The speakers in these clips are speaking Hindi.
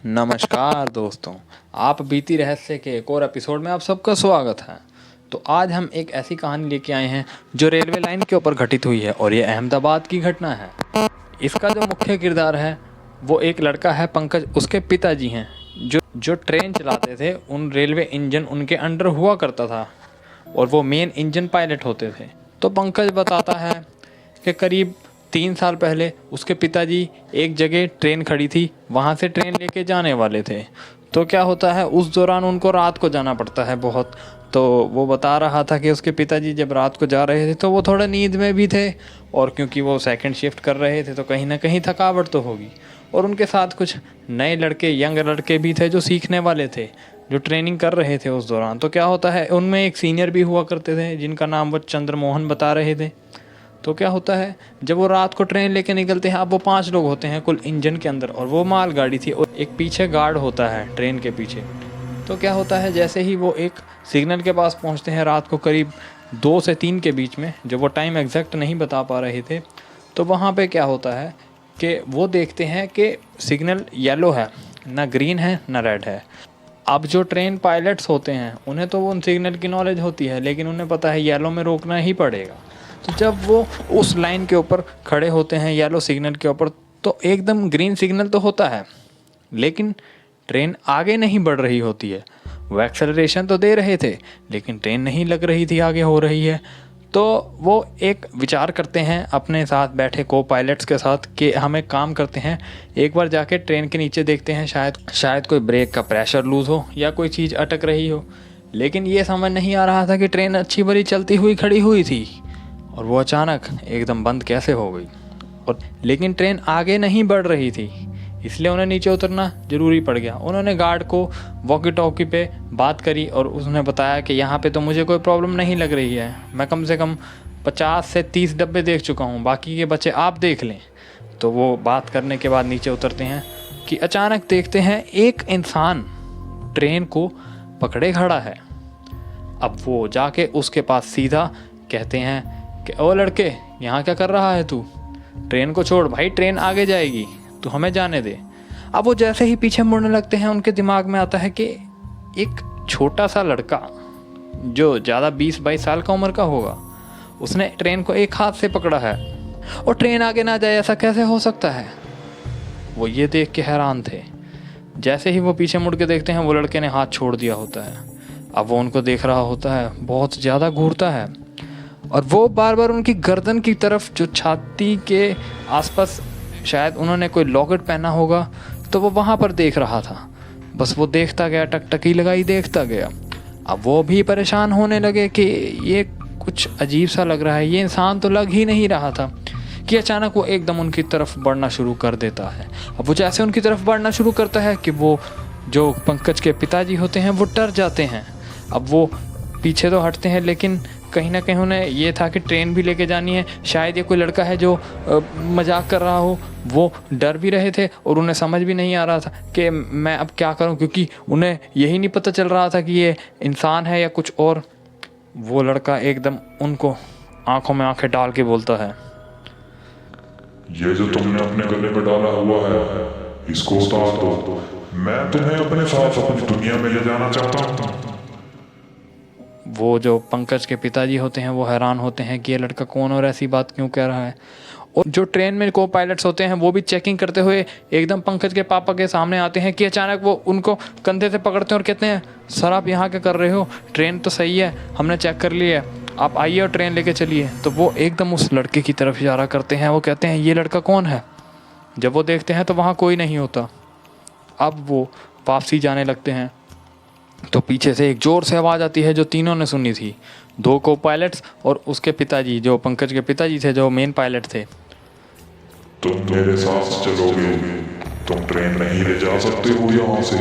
नमस्कार दोस्तों, आप बीती रहस्य के एक और एपिसोड में आप सबका स्वागत है। तो आज हम एक ऐसी कहानी लेके आए हैं जो रेलवे लाइन के ऊपर घटित हुई है और ये अहमदाबाद की घटना है। इसका जो मुख्य किरदार है वो एक लड़का है पंकज, उसके पिताजी हैं जो ट्रेन चलाते थे। उन रेलवे इंजन उनके अंडर हुआ करता था और वो मेन इंजन पायलट होते थे। तो पंकज बताता है कि करीब 3 साल पहले उसके पिताजी एक जगह ट्रेन खड़ी थी, वहाँ से ट्रेन लेके जाने वाले थे। तो क्या होता है, उस दौरान उनको रात को जाना पड़ता है बहुत। तो वो बता रहा था कि उसके पिताजी जब रात को जा रहे थे तो वो थोड़ा नींद में भी थे, और क्योंकि वो सेकंड शिफ्ट कर रहे थे तो कहीं ना कहीं थकावट तो होगी। और उनके साथ कुछ नए लड़के, यंग लड़के भी थे जो सीखने वाले थे, जो ट्रेनिंग कर रहे थे उस दौरान। तो क्या होता है, उनमें एक सीनियर भी हुआ करते थे जिनका नाम वो चंद्रमोहन बता रहे थे। तो क्या होता है, जब वो रात को ट्रेन लेके निकलते हैं, अब वो 5 लोग होते हैं कुल इंजन के अंदर, और वो माल गाड़ी थी और एक पीछे गार्ड होता है ट्रेन के पीछे। तो क्या होता है, जैसे ही वो एक सिग्नल के पास पहुंचते हैं रात को करीब 2 से 3 के बीच में, जब वो टाइम एग्जैक्ट नहीं बता पा रहे थे, तो वहाँ पे क्या होता है कि वो देखते हैं कि सिग्नल येलो है, ना ग्रीन है ना रेड है। अब जो ट्रेन पायलट्स होते हैं उन्हें तो वो उन सिग्नल की नॉलेज होती है, लेकिन उन्हें पता है येलो में रोकना ही पड़ेगा। तो जब वो उस लाइन के ऊपर खड़े होते हैं येलो सिग्नल के ऊपर, तो एकदम ग्रीन सिग्नल तो होता है, लेकिन ट्रेन आगे नहीं बढ़ रही होती है। वो एक्सेलरेशन तो दे रहे थे, लेकिन ट्रेन नहीं लग रही थी आगे हो रही है। तो वो एक विचार करते हैं अपने साथ बैठे को पायलट्स के साथ कि हम एक काम करते हैं, एक बार जाके ट्रेन के नीचे देखते हैं, शायद कोई ब्रेक का प्रेशर लूज़ हो या कोई चीज़ अटक रही हो। लेकिन ये समझ नहीं आ रहा था कि ट्रेन अच्छी भली चलती हुई खड़ी हुई थी और वो अचानक एकदम बंद कैसे हो गई। और लेकिन ट्रेन आगे नहीं बढ़ रही थी, इसलिए उन्हें नीचे उतरना ज़रूरी पड़ गया। उन्होंने गार्ड को वॉकी टॉकी पे बात करी और उसने बताया कि यहाँ पे तो मुझे कोई प्रॉब्लम नहीं लग रही है, मैं कम से कम 50 से 30 डब्बे देख चुका हूँ, बाकी के बच्चे आप देख लें। तो वो बात करने के बाद नीचे उतरते हैं कि अचानक देखते हैं एक इंसान ट्रेन को पकड़े खड़ा है। अब वो जाके उसके पास सीधा कहते हैं कि ओ लड़के, यहाँ क्या कर रहा है तू? ट्रेन को छोड़ भाई, ट्रेन आगे जाएगी, तू हमें जाने दे। अब वो जैसे ही पीछे मुड़ने लगते हैं, उनके दिमाग में आता है कि एक छोटा सा लड़का जो ज़्यादा 20-22 साल का उम्र का होगा, उसने ट्रेन को एक हाथ से पकड़ा है और ट्रेन आगे ना जाए, ऐसा कैसे हो सकता है? वो ये देख के हैरान थे। जैसे ही वो पीछे मुड़ के देखते हैं, वो लड़के ने हाथ छोड़ दिया होता है। अब वो उनको देख रहा होता है, बहुत ज़्यादा घूरता है और वो बार बार उनकी गर्दन की तरफ, जो छाती के आसपास शायद उन्होंने कोई लॉकेट पहना होगा, तो वो वहाँ पर देख रहा था। बस वो देखता गया, टकटकी लगाई देखता गया। अब वो भी परेशान होने लगे कि ये कुछ अजीब सा लग रहा है, ये इंसान तो लग ही नहीं रहा था, कि अचानक वो एकदम उनकी तरफ बढ़ना शुरू कर देता है। अब वो जैसे उनकी तरफ बढ़ना शुरू करता है कि वो जो पंकज के पिताजी होते हैं वो डर जाते हैं। अब वो पीछे तो हटते हैं, लेकिन कहीं ना कहीं उन्हें ये था कि ट्रेन भी लेके जानी है, शायद ये कोई लड़का है जो मजाक कर रहा हो। वो डर भी रहे थे और उन्हें समझ भी नहीं आ रहा था कि मैं अब क्या करूं, क्योंकि उन्हें यही नहीं पता चल रहा था कि ये इंसान है या कुछ और। वो लड़का एकदम उनको आंखों में आंखें डाल के बोलता है, ये जो तुमने अपने गले में डाला हुआ है, इसको उतार दो। मैं तुम्हें अपने साथ अपनी दुनिया में ले जाना चाहता हूँ। वो जो पंकज के पिताजी होते हैं वो हैरान होते हैं कि ये लड़का कौन और ऐसी बात क्यों कह रहा है। और जो ट्रेन में को पायलट्स होते हैं वो भी चेकिंग करते हुए एकदम पंकज के पापा के सामने आते हैं कि अचानक वो उनको कंधे से पकड़ते हैं और कहते हैं, सर आप यहाँ क्या कर रहे हो? ट्रेन तो सही है, हमने चेक कर लिया है, आप आइए और ट्रेन लेके चलिए। तो वो एकदम उस लड़के की तरफ इशारा करते हैं। वो कहते हैं, ये लड़का कौन है? जब वो देखते हैं तो वहाँ कोई नहीं होता। अब वो वापसी जाने लगते हैं तो पीछे से एक जोर से आवाज़ आती है जो तीनों ने सुनी थी, 2 को पायलट्स और उसके पिताजी, जो पंकज के पिताजी थे, जो मेन पायलट थे। तुम मेरे साथ चलोगे, तुम ट्रेन नहीं ले जा सकते हो यहाँ से,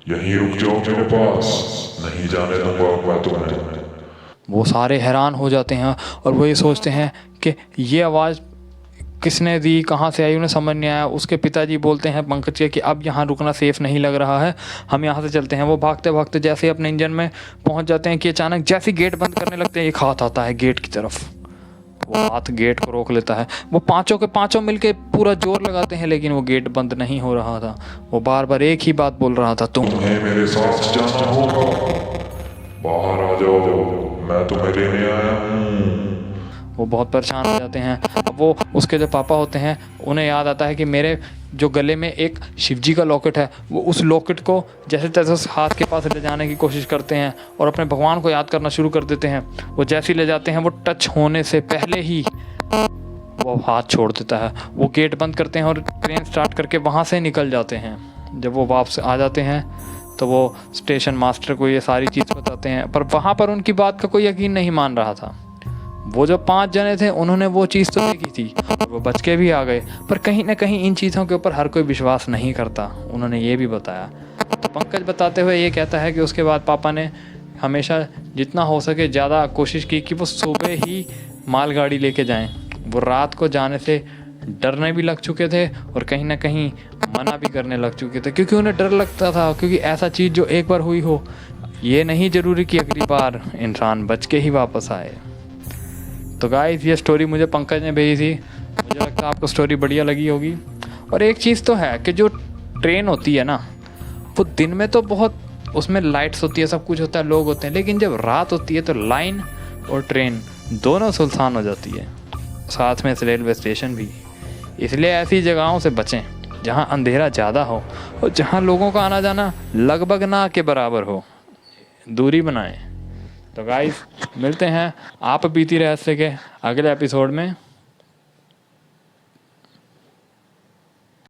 यहीं रुक जाओ मेरे पास, नहीं जाने दूंगा मैं तुम्हें। वो सारे हैरान हो जाते हैं और वो ये सोचते हैं कि ये आवाज़ किसने दी, कहाँ से आई, उन्हें समझ नहीं आया। उसके पिताजी बोलते हैं पंकज के कि अब यहाँ रुकना सेफ़ नहीं लग रहा है, हम यहाँ से चलते हैं। वो भागते भागते जैसे ही अपने इंजन में पहुँच जाते हैं कि अचानक जैसे गेट बंद करने लगते हैं, एक हाथ आता है गेट की तरफ। वो हाथ गेट को रोक लेता है। वो पांचों के पांचों मिलके पूरा जोर लगाते हैं, लेकिन वो गेट बंद नहीं हो रहा था। वो बार बार एक ही बात बोल रहा था, तुम्हें मेरे साथ जाना होगा, बाहर आ जाओ, मैं तुम्हें लेने आया हूँ। वो बहुत परेशान हो जाते हैं। अब वो उसके जो पापा होते हैं उन्हें याद आता है कि मेरे जो गले में एक शिवजी का लॉकेट है, वो उस लॉकेट को जैसे तैसे उस हाथ के पास ले जाने की कोशिश करते हैं और अपने भगवान को याद करना शुरू कर देते हैं। वो जैसे ही ले जाते हैं, वो टच होने से पहले ही वो हाथ छोड़ देता है। वो गेट बंद करते हैं और ट्रेन स्टार्ट करके वहाँ से निकल जाते हैं। जब वो वापस आ जाते हैं तो वो स्टेशन मास्टर को ये सारी चीज़ बताते हैं, पर वहाँ पर उनकी बात का कोई यकीन नहीं मान रहा था। वो जो 5 जने थे उन्होंने वो चीज़ तो देखी थी और वो बच के भी आ गए, पर कहीं ना कहीं इन चीज़ों के ऊपर हर कोई विश्वास नहीं करता। उन्होंने ये भी बताया। तो पंकज बताते हुए ये कहता है कि उसके बाद पापा ने हमेशा जितना हो सके ज़्यादा कोशिश की कि वो सुबह ही मालगाड़ी लेके जाएं। वो रात को जाने से डरने भी लग चुके थे और कहीं ना कहीं मना भी करने लग चुके थे, क्योंकि उन्हें डर लगता था, क्योंकि ऐसा चीज़ जो एक बार हुई हो, ये नहीं ज़रूरी कि अगली बार इंसान बच के ही वापस आए। तो गाइस, ये स्टोरी मुझे पंकज ने भेजी थी। मुझे लगता है आपको स्टोरी बढ़िया लगी होगी। और एक चीज़ तो है कि जो ट्रेन होती है ना, वो दिन में तो बहुत उसमें लाइट्स होती है, सब कुछ होता है, लोग होते हैं, लेकिन जब रात होती है तो लाइन और ट्रेन दोनों सुनसान हो जाती है, साथ में इस रेलवे स्टेशन भी। इसलिए ऐसी जगहों से बचें जहाँ अंधेरा ज़्यादा हो और जहाँ लोगों का आना जाना लगभग ना के बराबर हो। दूरी बनाएं। तो गाइस, मिलते हैं आप बीती रहस्य के अगले एपिसोड में।